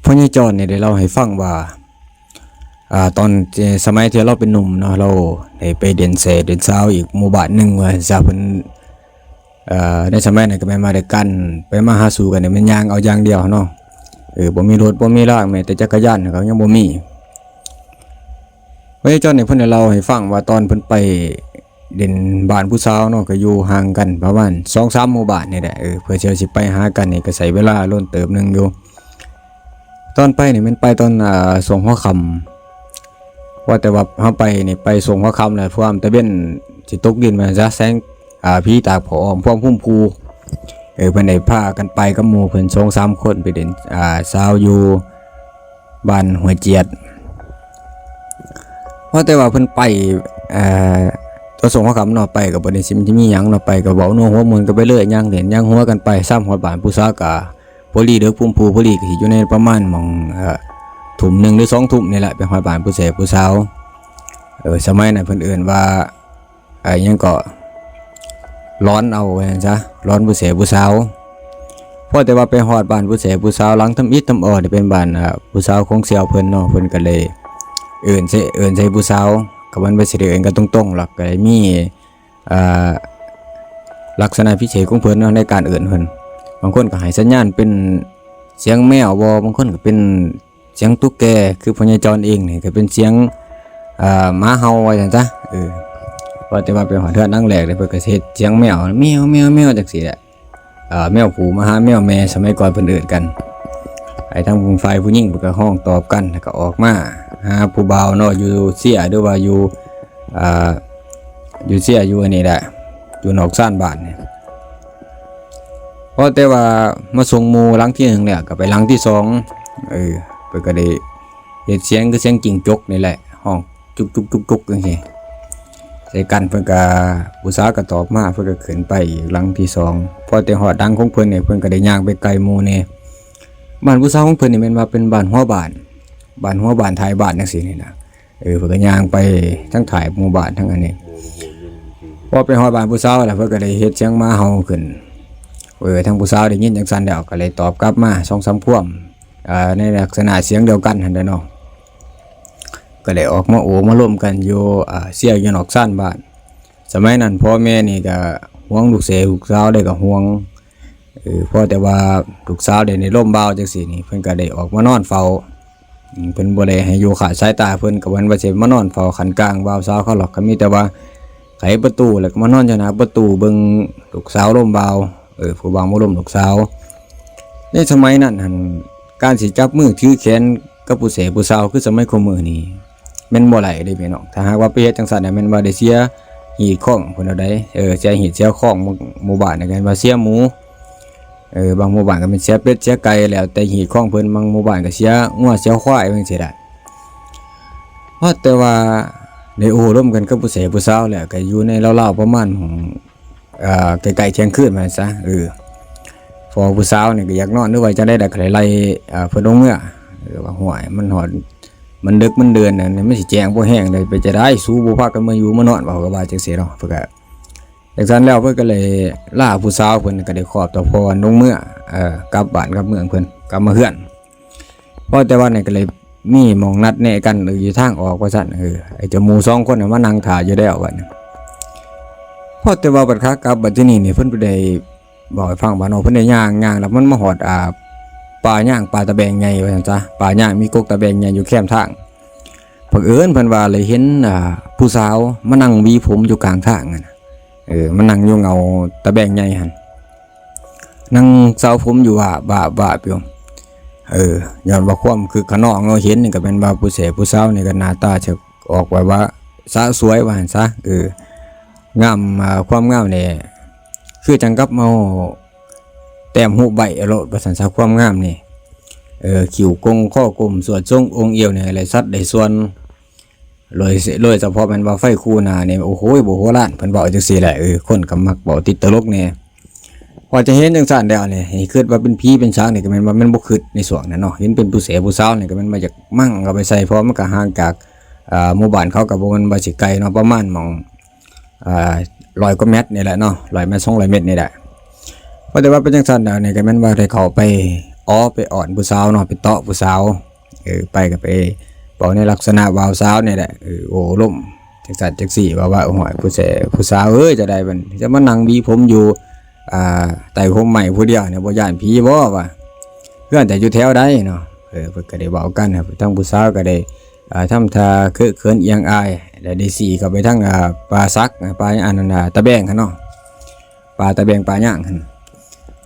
พ่อใหญ่จอนเนี่ยได้เล่าให้ฟังว่าตอนสมัยที่เราเป็นหนุ่มเนาะเราได้ไปเดินเสเดินเช้าอีกหมู่บ้านหนึ่งว่าจะเพิ่นในสมัยนั้นก็แม่นมาด้วยกันไปมาหาสู่กันเนี่ยมันย่างเอาอย่างเดียวเนาะบ่มีรถบ่มีรางแม้แต่จักรยานเขายังบ่มีพ่อใหญ่จอนเนี่ยเพิ่นได้เล่าให้ฟังว่าตอนเพิ่นไปเดินบ้านผู้สาวเนาะก็อยู่ห่างกันประมาณ 2-3 หมู่บ้านนี่แหละเพื่อสิไปหากันนี่ก็ใช้เวลาล้นเติบนึงอยู่ตอนไปนี่มันไปตอนส่งหัวค่ำว่าแต่ว่าเฮาไปนี่ไปส่งหัวค่ำแล้วพร้อมตะเว้นสิตกดินมาซะแสงผีตาผอมพร้อมพุ่มพูเพิ่นได้พากันไปกับหมู่เพิ่น 2-3 คนไปเดินสาวอยู่บ้านห้วยเจียดว่าแต่ว่าเพิ่นไปตอนส่งหัวค่ำเนาะไปก็บ่ได้สิมีหยังเนาะไปก็เว้านัวหัวมวนกันไปเรื่อยย่างเล่นย่างหัวกันไปซ้ำฮอดบ้านผู้สาวก็พอลีเด้อพุ่มพูพอลีก็สิอยู่ในประมาณหม่องทุ่ม1หรือ2ทุ่มนี่แหละไปฮอดบ้านผู้เสพผู้สาวสมัยนั้นเพิ่นเอิ้นว่าหยังก็ร้อนเอาว่าซั่นซะร้อนผู้เสพผู้สาวพอแต่ว่าไปฮอดบ้านผู้เสพผู้สาวหลังทำอิฐทำอ้อนี่เป็นบ้านผู้สาวของเสี่ยวเพิ่นเนาะเพิ่นก็เลยเอิ้นใส่ผู้สาวก็มันบ่สิได้เอิ้นกันตรงๆหรอกก็เลยมีลักษณะพิเศษของเพิ่นเนาะในการเอิ้นเพิ่นบางคนก็ให้สัญญาณเป็นเสียงแมวบ่บางคนก็เป็นเสียงตุ๊กแกคือพ่อใหญ่จอนเองนี่ก็เป็นเสียงหมาเห่าว่าซั่นซะว่าแต่ว่าเป็นหอเทือนนั่งแหลกเลยเพิ่นก็เฮ็ดเสียงแมวแมวแมวแมวจังซี่แหละแมวผู้มาหาแมวแม่สมัยก่อนเพิ่นเอิ้นกันไอ้ทางฝ่ายผู้หญิงเพิ่นก็ห้องตอบกันแล้วก็ออกมาหาผู้บ่าวเนาะอยู่เสียหรือว่าอยู่เสียอยู่อันนี้แหละอยู่นอกซ่านบ้านเนี่ยเพราะแต่ว่ามาส่งหมู่หลังที่1แล้วก็ไปหลังที่2เพิ่นก็ได้เฮ็ดเสียงคือเสียงจิ้งจกนี่แหละห้องจุกๆๆๆจังซี่ใส่กันเพิ่นก็ผู้สาวก็ตอบมาเพิ่นก็ขึ้นไปหลังที่2พอแต่ฮอดดังของเพิ่นเนี่ยเพิ่นก็ได้ย่างไปไกลหมู่แน่บ้านผู้สาวของเพิ่นนี่แม่นว่าเป็นบ้านหัวบ้านท้ายบ้านจังซี่นี่นะเพิ่นก็ย่างไปทั้งถ่ายหมู่บ้านทั้งอันนี้พอไปฮอดบ้านผู้สาวแล้วเพิ่นก็ได้เฮ็ดเสียงหมาเห่าขึ้นทางผู้สาวได้ยินจังซั่นแล้วก็เลยตอบกลับมา 2-3 คว่ำในลักษณะเสียงเดียวกันหั่นเด้อเนาะก็ได้ออกมาโอ้มาร่วมกันอยู่เสียอยู่นอกซ่านบ้านสมัยนั้นพ่อแม่นี่ก็ห่วงลูกเสลูกสาวได้ก็ห่วงพอแต่ว่าลูกสาวได้ในร่มเบาจังซี่นี่เพิ่นก็ได้ออกมานอนเฝ้าเพิ่นบ่ได้ให้อยู่ขาดสายตาเพิ่นก็ว่าสิมานอนเฝ้าขันกลางบ่าวสาวเขาหรอกก็มีแต่ว่าไขประตูแล้วก็มานอนอยู่หน้าประตูเบิ่งลูกสาวร่มเบาผู้บ่าวบ่ร่มลูกสาวในสมัยนั้นหั่นการสิจับมือถือแขนกับผู้เสพผู้สาวคือสมัยคุมื้อนี้แม่นบ่ไหลเด้พี่น้องถ้าหากว่าไปเฮ็ดจังซั่นน่ะแม่นว่าได้เสียหีดข้องเพิ่นเอาได้เสียหีดเสียข้องหมู่บ้านนี่กันว่าเสียหมูบางหมู่บ้านก็เป็นเสียเป็ดเสียไก่แล้วแต่หีดข้องเพิ่นบางหมู่บ้านก็เสียงัวเสียควายจังซี่ได้เพราะแต่ว่าได้โอ้ร่วมกันกับผู้เสพผู้สาวแล้วก็อยู่ในราวๆประมาณใกล้ๆเที่ยงคืนมาซะพอผู้สาวนี่ก็อยากนอนนึกว่าจะได้ดักไล่เพิ่นลงเมื่อว่าห่วยมันหอดมันดึกมันเดือนน่ะมันสิแจ้งบ่แห้งได้ไปจะได้สู้บ่พากันมาอยู่มานอนว่าก็ว่าจังซี่เนาะเพิ่นก็จังซั่นแล้วเพิ่นก็เลยล่าผู้สาวเพิ่นก็ได้ขอบต่อพรลงเมื่อกลับบ้านกลับเมืองเพิ่นกลับมาเฮือนพอแต่ว่านี่ก็เลยมีหม่องนัดแน่กันอยู่ทางออกว่าซั่นไอ้เจ้าหมู่2คนน่ะมานั่งท่าอยู่แล้วว่าพอแต่ว่าบัดคักกลับบัดที่นี่เพิ่นบ่ได้บอกให้ฟังว่าเนาะเพิ่นได้ย่างแล้วมันมาฮอดป่าย่างป่าตะแบงใหญ่ว่าซั่นซะป่าย่างมีกกตะแบงใหญ่อยู่แคมทางเพิ่นเว่าเลยเห็นผู้สาวมานั่งหวีผมอยู่กลางทางนั่นมันนั่งอยู่เงาตะแบงใหญ่หั่นนั่งเซาผมอยู่ว่าอยู่ย้อนว่าความคือขนองเนาะเห็นนี่ก็เป็นว่าผู้เสพผู้สาวนี่ก็หน้าตาจะออกไว้ว่าสะสวยว่าหั่นซะงามความงามนี่คือจังกับเมาแต้มหูใบอรดประสันสาความงามนี่ขิวกงข้อกลมสวดทรงองค์เอียวเนี่ยอะไรสัตว์ได้ส่วนเลยเฉพาะมันว่าไฟคู่นาเนี่ยโอ้โหโบโหล้านเพิ่นบอกจังซี่แหละคนก็มักบอกติดตลกเนี่ยพอจะเห็นจังซั่นแล้วเนี่ยให้คิดว่าเป็นผีเป็นช้างนี่ก็แม่นว่ามันบ่คิดในส่วนนั้นเนาะเห็นเป็นผู้เสพผู้สาวนี่ก็แม่นมาจากมั่งเอาไปใส่เพราะมันก็ห่างจากหมู่บ้านเขาก็บ่มันบ่สิไกลเนาะประมาณหม่อง100 กว่าเมตรนี่แหละเนาะ100 เมตร 200 เมตรนี่แหละเพราะแต่ว่าเป็นจังซั่นแล้วนี่ก็แม่นว่าได้เข้าไป ไปอ่อนผู้สาวเนาะไปเตาะผู้สาวไปก็ไปบอกในลักษณะวาวสาวเนี่ยแหละโอ้ล่มจักสัตว์จักสี่ว่าโอ้ยผู้สาวจะได้มันจะมานั่งบีผมอยู่แต่ผมใหม่ผู้เดียวเนี่ยบ่ย่านผีบ่ว่าเพื่อนแต่อยู่แถวใดเนาะเพิ่นก็ได้บอกกันครับทั้งผู้สาวก็ได้ทำท่าเขินเอียงอายได้สี่ก็ไปทั้งปลาซักปลาอันนั้นตะแบงคั่นเนาะปลาตะแบงปลาย่างคั่น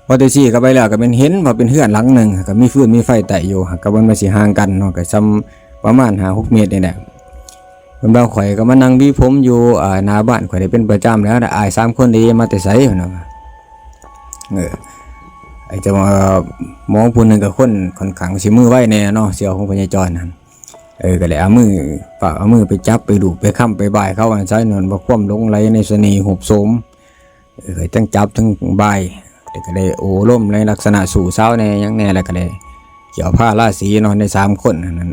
พอได้สี่ก็ไปแล้วก็เป็นเห็นว่าเป็นเฮือนหลังนึงก็มีฟืนมีไฟไต่อยู่ก็บ่มาสิห่างกันเนาะก็ซ้ำประมาณ5-6 เมตรนี่แหละเพิ่นบ่ข่อยก็มานั่งบีผมอยู่หน้าบ้านข่อยได้เป็นประจำแล้วอาย3คนนี้มาแต่ไสเนาะไอ้จะมามองผู้นึงกับคนค่อนข้างสิมือไว้แน่เนาะเสี่ยวของพญาจรนั่นก็เลยเอามือไปจับไปดูไปค้ำไปบ่ายเขาใช้นวลบ่คว่ำลงไหลในเสน่ห์หุบโสมทั้งจับทั้งบ่ายก็ได้โอ้ล่มในลักษณะสู่เช้าในยังแน่แล้วก็ได้เกี่ยวผ้าราศีนอนใน3 คนนั่น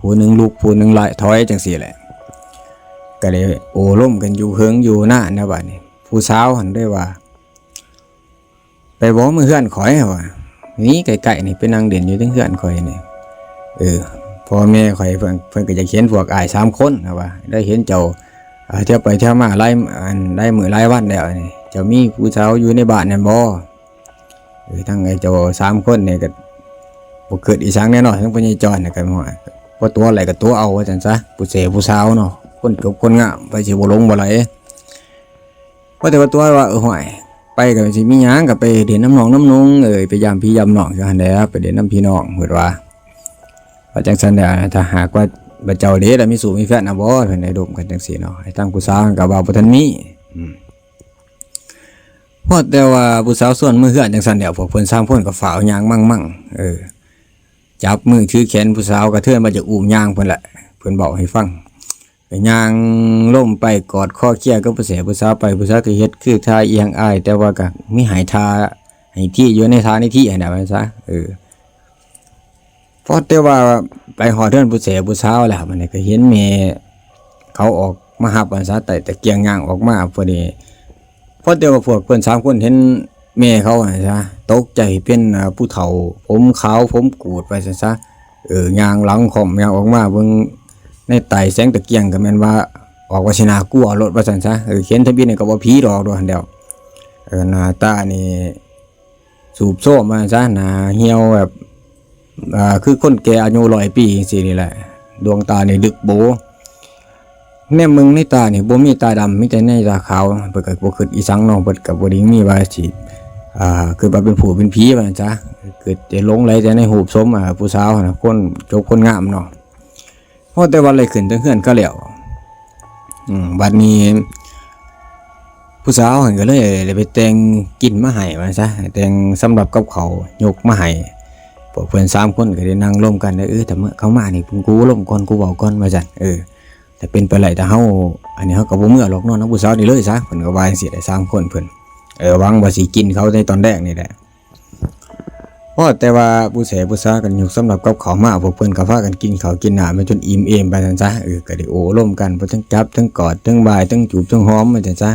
ผู้นึงลุกผู้นึงลายถอยจังซี่แหละก็เลยโอ้ล่มกันอยู่เฮิงอยู่หน้านะบัดนี้ผู้สาวหันได้ว่าไปบอกมือเฮือนข่อยว่านี่ไก่ๆนี่ไปนั่งเด่นอยู่ทั้งเฮือนข่อยนี่พ่อแม่ข่อยเพิ่นก็จะเขียนพวกอ้าย3 คนนะว่าได้เห็นเจ้าเที่ยวไปเที่ยวมาหลายมื้อหลายวันแล้วนี่เจ้ามีผู้สาวอยู่ในบ้านนั่นบ่ทั้งไอ้เจ้า3 คนนี่ก็บ่เกิดอีสังแน่นอนทั้งพญาจรน่ะก็ว่าตัวอะไรก็ตัวเอาว่าจังซะผู้สาวเนาะคนกับคนงามไปสิบ่ลงบ่ไหลว่าแต่ว่าตัวว่าห่วยไปก็สิมีหยังก็ไปเด่นน้ำหนองน้ำนงไปยามพี่ยามน้องจังซั่นแหละไปเด่นน้ำพี่น้องเพิ่นว่าจังซั่นแหละถ้าหากว่าบ่เจ้าเด้แล้วมีสู่มีแฟนน่ะบ่เพิ่นได้ดมกันจังซี่เนาะให้ตั้งผู้สาวก็ว่าบ่ทันมีเพราะแต่ว่าผู้สาวส่วนมือเฮือนจังซั่นแหละพวกเพิ่น3 คนก็ฝ่าวยางมั่งจับมือถือแขนผู้สาวกระเทือนมาจากอุ้มยางเพิ่นแหละเพิ่นบอกให้ฟังไปยางล่มไปกอดข้อเคี้ยก็ผู้สาวไปผู้สาวก็เฮ็ดคือท่าเอียงอ้ายแต่ว่าก็มีหายท่าให้ที่อยู่ในท่าในที่ให้น่ะว่าซะพอแต่ว่าไปหอเทือนผู้สาวแล้วมันก็เห็นแม่เขาออกมาหับว่าซะแต่ตะเกียงย่างออกมาพอดีพอแต่ว่าพวกเพิ่น3 คนเห็นแม่เขาซะตกใจเป็นผู้เฒ่าผมขาวผมกูดไปซะยางหลังค่อมยางออกมาเบิ่งในไตแสงตะเกียงก็แม่นว่าออกว่าสิน่ากลัวรถว่าซั่นซะเขียนทะเบียนนี่ก็บ่ผีดอกหั่นเดียวหน้าตานี่สูบโซ่มาซะหน้าเหี่ยวแบบคือคนแก่อายุ100 ปีจังซี่นี่แหละดวงตานี่ดึกโบแน่มึงในตานี่บ่มีตาดำมีแต่ในตาขาวเพิ่นก็บ่คิดอีสังน้องเพิ่นก็บ่ได้มีว่าสิคือว่าเป็นผู้เป็นผีว่าซั่นซะเกิดจะหลงไหลแต่ในหูบสมผู้สาวน่ะคนจบคนงามเนาะพอแต่วันอะไรขึ้นทั้งเฮือนก็แล้วบัดนี้ผู้สาวเห็นก็เลยไปแต่งกินมาให้ว่าซะแต่งสำหรับกับเขายกมาให้พวกเพิ่น3 คนก็ได้นั่งร่วมกันแต่เมื่อเขามานี่กูร่วมก่อนกูเว้าก่อนว่าซั่นแต่เป็นไปไหลแต่เฮาอันนี้เฮาก็บ่เมื่อหรอกเนาะผู้สาวนี่เลยซะเพิ่นก็ว่าจังซี่ได้3 คนเพิ่นหวังว่าสิกินเขาในตอนแรกนี่แหละเพราะแต่ว่าผู้สาวกันยกสำหรับกับเขามาพวกเพิ่นก็พากันกินข้าวกินน้ำจนอิ่มเอมไปซั่นซะก็ได้โอ้ร่วมกันบ่ทั้งจับทั้งกอดทั้งบ่ายทั้งจูบทั้งหอมว่าซั่นซะ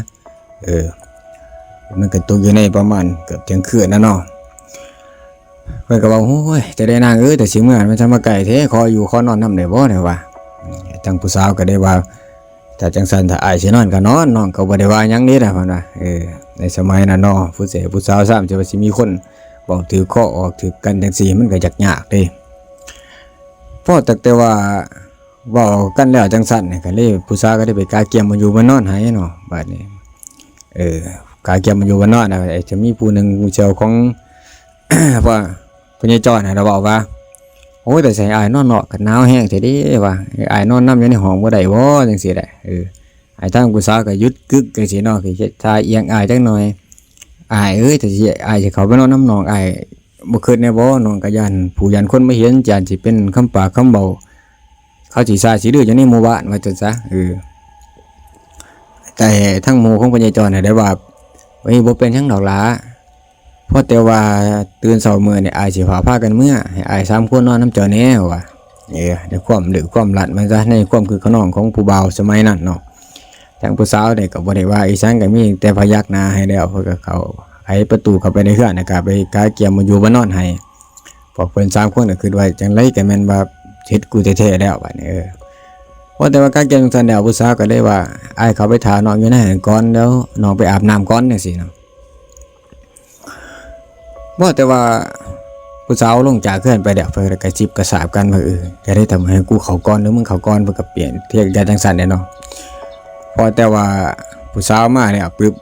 มันก็ตกอยู่ในประมาณเกือบเที่ยงคืนนะเนาะเพิ่นก็ว่าโอ้ยจะได้นางแต่สิเมื่อมันจะมาไกลแท้ขออยู่ขอนอนนำได้บ่ได้ว่าทั้งผู้สาวก็ได้ว่าถ้าจังซั่นถ้าอ้ายสินอนก็นอนน้องก็บ่ได้ว่าหยังนี่ล่ะเพิ่นว่าในสมัยนั้นเนาะผู้สาวซ้ำจะว่าสิมีคนบอกถือข้อออกถือกันจังซี่มันก็ยากเด้พอแต่ว่าเว้ากันแล้วจังซั่นก็เลยผู้สาวก็ได้ไปกาเกียมมาอยู่มานอนให้เนาะบัดนี้กาเกียมมาอยู่มานอนน่ะจะมีผู้นึงเจ้าของ ว่าพญาจรน่ะเราบอกว่าโอ้ยแต่ใส่อ้ายนอนเนาะก็หนาวแห้งแท้เด้ว่าอ้ายนอนนำอยู่ในห้องบ่ได้บ่จังซี่แหละอ้ายทางผู้สาวก็หยุดกึกจังซี่เนาะคือถ้าเอียงอ้ายจักหน่อยอ้ายแต่สิอ้ายสิเข้าไปนอนน้ำน้องอ้ายบ่คิดแน่บ่น้องก็ย่านผู้ยันคนมาเห็นย่านสิเป็นคำปากคำเบาเขาสิซ่าสิดื้ออยู่ในหมู่บ้านว่าจังซะแต่ทั้งหมู่ของพญาจรน่ะได้ว่าโอ้ยบ่เป็นหยังดอกหลาเพราะแต่ว่าตื่นเช้ามื้อนี่อ้ายสิพากันเมื่อให้อ้าย3 คนนอนน้ำเจ้าแน่ว่าในความลึกความลัดมันซะในความคือขนองของผู้บ่าวสมัยนั้นเนาะทางผู้สาวนี่ก็บ่ได้ว่าอีสังก็มีแต่พยักหน้าให้แล้วเพิ่นก็เข้าไขประตูเข้าไปในเฮือนน่ะก็ไปกาเกียมมาอยู่บ่นอนให้ พวกเพิ่น3คนก็คิดว่าจังไดก็แม่นว่าเฮ็ดกูแท้ๆแล้วบัดนี้เพราะแต่ว่าการเกี่ยวจังซั่นแล้วผู้สาวก็เลยว่าอ้ายเขาไปถาน้องอยู่ในหันก่อนแล้วน้องไปอาบน้ำก่อนจังซี่เนาะบ่แต่ว่าผู้สาวลงจากเขื่อนไปเดี๋ยวเพิ่นก็กระซิบกระซาบกันว่าจะได้ทำให้กูเข้าก่อนหรือมึงเข้าก่อนเพิ่นก็เปลี่ยนเที่ยงกันจังซั่นเนาะพอแต่ว่าผู้สาวมาเนี่ยปึ๊บ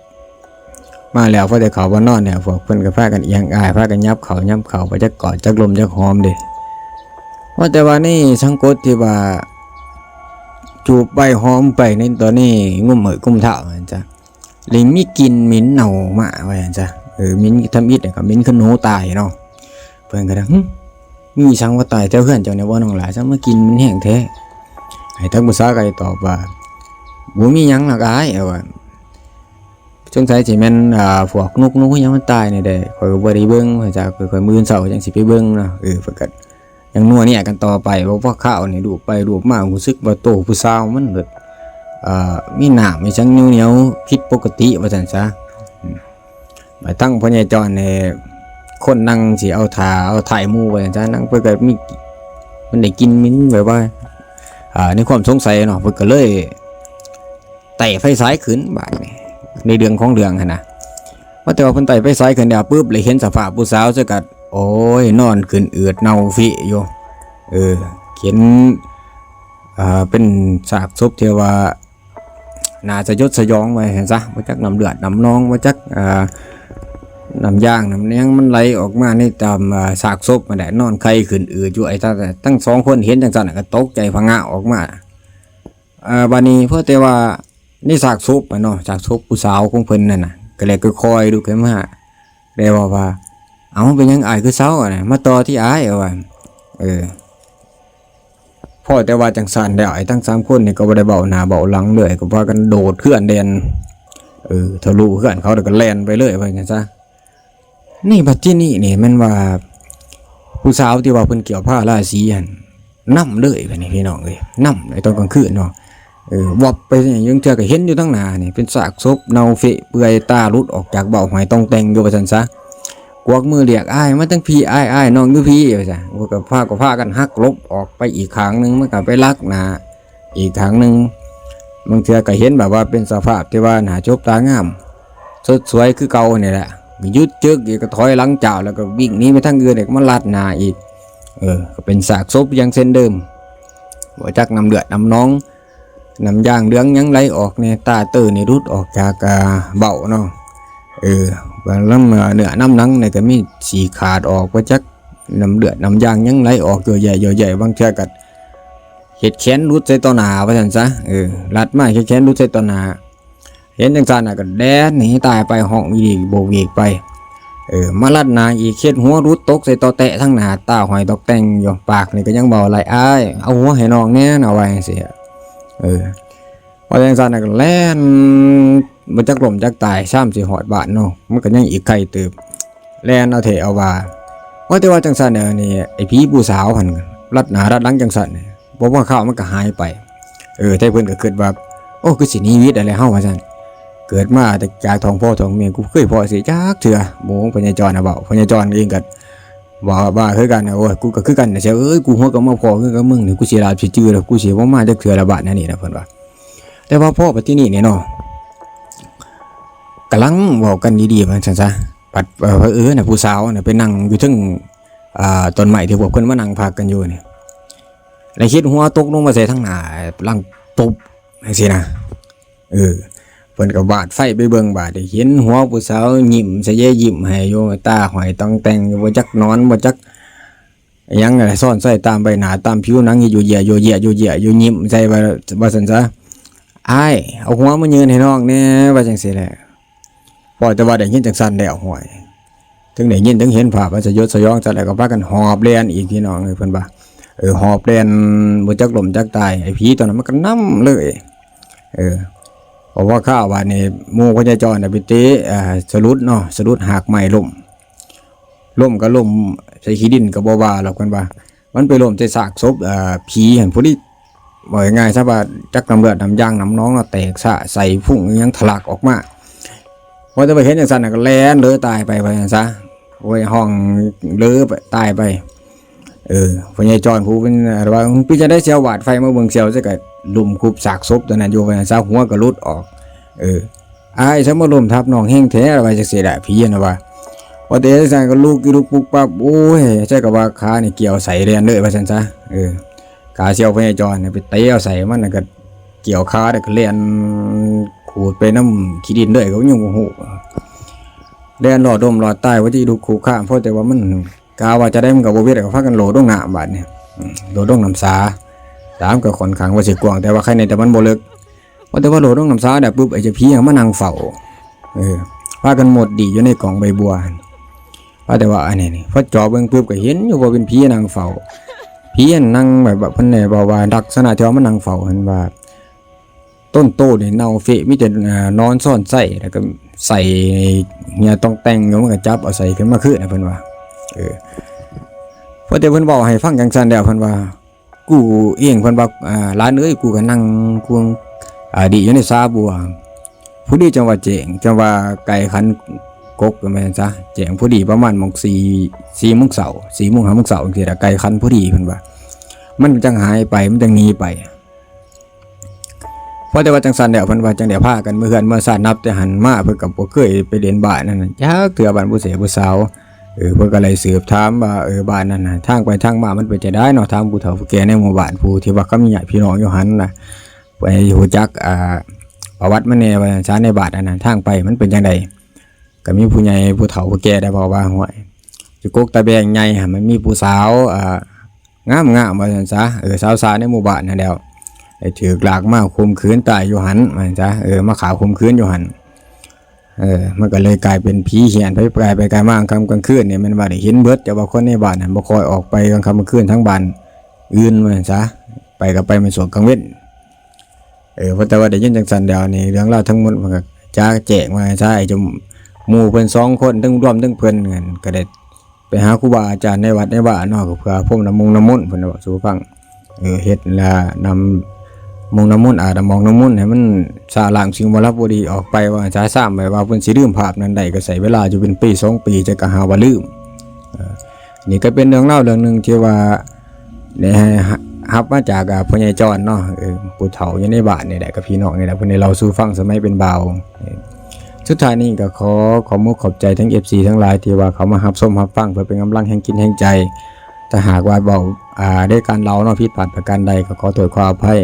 มาแล้วพอแต่เขาบ่นอนเนี่ยพวกเพิ่นก็พากันเอียงอ้ายพากันยับเข่าไปจักกอดจักลมจักหอมเด้เพราะแต่ว่านี่สังกตที่ว่าจูบใบหอมไปในตอนนี้งุ่มเหมือกุ่มเท้าจ้ะเลยมีกลิ่นเหม็นเน่ามาว่าจ้ะมิ้นทำอิดเนี่ยก็มิ้นขึ้นหนูตายเนาะเพิ่นก็ได้มีสังว่าตายแต่เพื่อนเจ้าเนี่ยว่าน้องหลายซะมากินมันแห้งแท้ให้ทั้งผู้สาวก็ตอบว่าบ่มีหยังหรอกอ้ายว่าสงสัยสิแม่นพวกนกยังมันตายนี่แหละข้อยก็บ่ได้เบิ่งว่าจ้ะข้อยมื้อเช้าจังสิไปเบิ่งเนาะเพิ่นก็ยังนัวเนี่ยกันต่อไปว่าข้าวนี่ดูไปดูมารู้สึกว่าโตผู้สาวมันเบิดมีหน้ามีจังเหนียวผิดปกติว่าซั่นซะไปตั้งพ่อใหญ่จอนเนี่ยคนนั่งสิเอาถ่ายหมู่ไว้จ้ะนั่งเพิ่นก็มีมันได้กินมิ้นแบบว่าในความสงสัยเนาะเพิ่นก็เลยไต่ไฟฉายขึ้นบาดนี่ในเรื่องของเรื่องหั่นน่ะว่าแต่ว่าเพิ่นไต่ไฟฉายขึ้นเดี๋ยวปึ๊บเลยเห็นสภาพผู้สาวซะกัดโอ้ยนอนขึ้นเอือดเน่าฟิอยู่เขียนเป็นซากศพที่ว่าน่าจะยศสยองไว้หั่นซะบ่จักน้ำเลือดน้ำนองบ่จักน้ำย่างน้ำเลี้ยงมันไหลออกมาในตามซากศพมันแหละนอนไข้ขึ้นอยู่ไอ้ตั้ง2คนเห็นจังซั่นก็ตกใจผงะออกมาบัดนี้เพราะแต่ว่านี่ซากศพเนาะซากศพผู้สาวของเพิ่นนั่นน่ะก็เลยคอยดูขึ้นมาได้ว่าเอาเป็นยังอายคือเซาน่ะมาต่อที่อายว่าพอแต่ว่าจังซั่นแล้วไอ้ทั้ง3คนนี่ก็บ่ได้เบ้าหน้าเบ้าหลังเลยก็พากันโดดเขื่อนแดนทะลุเขื่อนเขาแล้วก็แล่นไปเลยว่าจังซะนี่บัดที่นี่มันว่าผู้สาวที่ว่าเพิ่นเกี่ยวผ้าราศีหั่นนำเลยบัดนี้พี่น้องเอ้ยนำในตอนกลางคืนเนาะวับไปยังเทื่อก็เห็นอยู่ทั้งหน้านี่เป็นซากศพเน่าเฟะเปื่อยตาหลุดออกจากเบ้าหอยต้องแต่งอยู่ว่าซั่นซะกวักมือเรียกอ้ายมาตั้งพี่อ้ายน้องอยู่พี่ว่าซั่นก็พากันหักลบออกไปอีกข้างนึงมันก็ไปลักหน้าอีกข้างนึงบางเทื่อก็เห็นแบบว่าเป็นสภาพที่ว่าหน้าจบตางามสดสวยคือเก่านี่แหละยึดจึกอีกก็ถอยหลังเจ้าแล้วก็วิ่งหนีไปทางอื่นเด็กมาลัดหน้าอีกก็เป็นซากศพยังเส้นเดิมบ่จักน้ำเลือดน้ำน้องน้ำย่างเหลืองยังไหลออกเนี่ยตานี่รุดออกจากเบ้าเนาะแล้วเนื้อน้ำหนังเนี่ยก็มีสีขาดออกบ่จักน้ำเลือดน้ำย่างยังไหลออกเยอะแยะบางเทื่อก็เห็ดแขนรุดใส่ต่อหน้าว่าซั่นซะลัดมาเห็ดแขนรุดใส่ต่อหน้าเห็นจังซั่นน่ะก็แดนหนีตายไปห้องอีกโบกเวกไปมาลัดหน้าอีกเฮ็ดหัวรุดตกใส่ต่อแตะทั้งหน้าตาหอยตกแต่งอยู่ปากนี่ก็ยังเบาไหลอ้ายเอาหัวให้น้องแน่น่ะว่าจังซี่พอจังซั่นน่ะก็แล่นบ่จักล้มจักตายซ้ำสิฮอดบ้านเนาะมันก็ยังอีกไกลเติบแล่นเอาเถเอาว่าแต่ว่าจังซั่นนี่ไอ้ผีผู้สาวหั่นลัดหน้าลัดหลังจังซั่นบ่ว่าข้าวมันก็หายไปแต่เพิ่นก็คิดว่าโอ้คือสิหนีวิทย์อะไรเฮาว่าซั่นเกิดมาแต่จากท้องพ่อท้องแม่กูเคยพอสิจักเทื่อหมู่พญาจรน่ะเว้าพญาจรเองก็ว่าคือกันโอ้ยกูก็คือกันน่ะเสียกูหัวก็มาพอคือกับมึงนี่กูสิลาบสิจื้อแล้วกูสิบ่มาจักเทื่อละบาดนั่นนี่นะเพิ่นว่าแต่ว่าพ่อบัดที่นี่เนาะกำลังเว้ากันดีๆว่าซั่นซะปัดน่ะผู้สาวน่ะไปนั่งอยู่ทึ่งต้นไม้ที่พวกเพิ่นมานั่งพักกันอยู่นี่แล้วคิดหัวตกลงมาใส่ทั้งหน้าลังปุ๊บจังซี่นะเพิ่นก็บาดไฟไปเบิ่งบาดได้เห็นหัวผู้สาวยิ้มใส่แย่ยิ้มให้อยู่ตาหอยต้องแต่งบ่จักนอนบ่จักหยังอะไรซ่อนใส่ตามใบหน้าตามผิวหนังอยู่แย่อยู่ยิ้มใส่ว่าซั่นซะอ้ายเอาหัวมายืนให้น้องแน่ว่าจังซี่แหละพอแต่ว่าได้ยินจังซั่นแล้วห่วยถึงได้ยินถึงเห็นภาพว่าสยดสยองจังได๋ก็พากันหอบแล่นอีกพี่น้องเพิ่นว่าหอบแล่นบ่จักล้มจักตายไอ้ผีตัวนั้นมันก็นำเลยเพราะว่าข้าวว่านี่หมู่พญาจรน่ะไปเตะสรุดเนาะสรุดหากไม้ล่มก็ล่มใส่ขี้ดินก็บ่ว่าหรอกเพิ่นว่ามันไปล่มใส่ซากศพผีหั่นผู้นี้บ่ง่ายๆซะว่าจักน้ำเลือดน้ำย่างน้ำน้องแตกซะใส่พุ่งยังทะลักออกมาพอจะไปเห็นจังซั่นน่ะก็แล่นเลอตายไปว่าซั่นซะโอ้ยห้องเลอตายไป พ่อใหญ่จอนผู้เป็นว่าพี่จะได้เสียวหวาดไฟมาเบิ่งเสียวซะก็ลุมคุบซากศพตัวนั้นอยู่ว่าซากหัวก็หลุดออกอ้ายซะมาล้มทับน้องแห้งแท้ว่าจังซี่แหละพี่น่ะว่าพอเตะซั่นก็ลูกปุ๊บปั๊บโอ้ยใช่ก็ว่าขานี่เกี่ยวใส่เรียนเลยว่าซั่นซะขาเสียวพ่อใหญ่จอนไปเตะเอาใส่มันน่ะก็เกี่ยวขาได้ก็เรียนขูดไปน้ำขี้ดินด้วยก็ยังบ่ฮู้เรียนหลอดดมหลอดใต้ว่าที่ดูคู่ข้ามเพราะแต่ว่ามันกาว่าจะได้มันก็บ่เวทก็พากันโหลดงน้ำบาดนี่โหลดน้ำสา3ก็ค่อนข้างว่าสิกว้างแต่ว่าใครในแต่มันบ่ลึกเพราะแต่ว่าโหลดน้ำสาได้ปุ๊บไอ้เจ้าผีมานั่งเฝ้าพากันหมดดีอยู่ในกล่องใบบัวว่าแต่ว่าอันนี้พอจ่อเบิ่งปุ๊บก็เห็นอยู่ว่าเป็นผีนั่งเฝ้าผีนั่งแบบเพิ่นได้บอกว่าลักษณะที่ว่ามันนั่งเฝ้าเห็นว่าต้นโตนี่เน่าเฟะมีแต่นอนซ่อนไส้แล้วก็ใส่เฮียต้องแต่งแล้วมันก็จับเอาใส่ขึ้นมาคืนนะเพิ่นว่าเพราะแต่เพิ่นบอกให้ฟังจังซั่นแล้วเพิ่นว่ากูเองเพิ่นว่าร้านเอ้ยกูก็นั่งควงดีอยู่ในซาบัวผู้ดีจังว่าเจ๋งจังว่าไก่ขันกกแม่นซะเจ๋งผู้ดีประมาณมง4 โมงเช้า4 โมง 5 โมงเช้าจังซี่ล่ะไก่ขันผู้ดีเพิ่นว่ามันจังหายไปมันจังหนีไปเพราะแต่ว่าจังสันเดี๋ยวเพิ่นว่าจังเดี๋ยวพากันเมื่อเฮือนเมื่อซ่านนับแต่หันมาเพิ่นก็บ่เคยไปเรียนบ้านนั่นน่ะจักเทื่อบ้านผู้เสพผู้สาวเพิ่นก็เลยสืบถามว่าบ้านนั้นน่ะทางไปทางมามันเป็นจังได๋เนาะถามผู้เฒ่าผู้แก่ในหมู่บ้านผู้ที่ว่าคำใหญ่พี่น้องอยู่หั่นน่ะไปฮู้จักประวัติมันแน่ว่าชาในบ้านอันนั้นทางไปมันเป็นจังได๋ก็มีผู้ใหญ่ผู้เฒ่าผู้แก่ได้บอกว่าห้วยจุกกตะแบงใหญ่หั่นมันมีผู้สาวงามๆว่าซั่นซะสาวๆในหมู่บ้านนั่นแหล้วถือกลากมาคุมคืนตายอยู่หันมันจ้ะมาขาคุมคืนอยู่หันมันก็เลยกลายเป็นผีเหียนไปกลายไปกลายมากลางคืนเนี่ยมันว่าได้เห็นเบิดแต่ว่าคนในบ้านน่ะบ่ค่อยออกไปกลางค่ำกลางคืนทั้งบ้านอื่นมันจ้ะไปก็ไปมันสวนกลางเว้นเพราะแต่ว่าได้ยินจังซั่นเดียวนี่เรื่องราวทั้งหมดมันก็จ้าแจ้งมาใช่จมหมู่เพิ่น2 คนทั้งรวมทั้งเพิ่นกันก็ได้ไปหาครูบาอาจารย์ในวัดในบ้านเนาะเพื่อพรมน้ำมนต์เพิ่นว่าสู่ฟังเฮ็ดละนำมองน้ำมนต์มองน้ำมนต์ให้มันสาล้างสิ่งบ่รับบ่ดีออกไปว่าช้าซ้ำไปว่าเพิ่นสิลืมภาพนั้นได้ก็ใช้เวลาอยู่เป็นปี2 ปีจะก็หาว่าลืมนี่ก็เป็นเรื่องเล่าเรื่องนึงที่ว่าได้ฮับมาจากพ่อใหญ่จอนเนาะผู้เฒ่าอยู่ในบ้านนี่แหละกับพี่น้องนี่แหละเพิ่นได้เล่าสู่ฟังสมัยเป็นบ่าวสุดท้ายนี้ก็ขอมุกขอบใจทั้ง FC ทั้งหลายที่ว่าเขามารับชมรับฟังเพื่อเป็นกำลังแห่งกินแห่งใจถ้าหากว่าเว้าได้การเล่าเนาะผิดพลาดประการใดก็ขอโทษขออภัย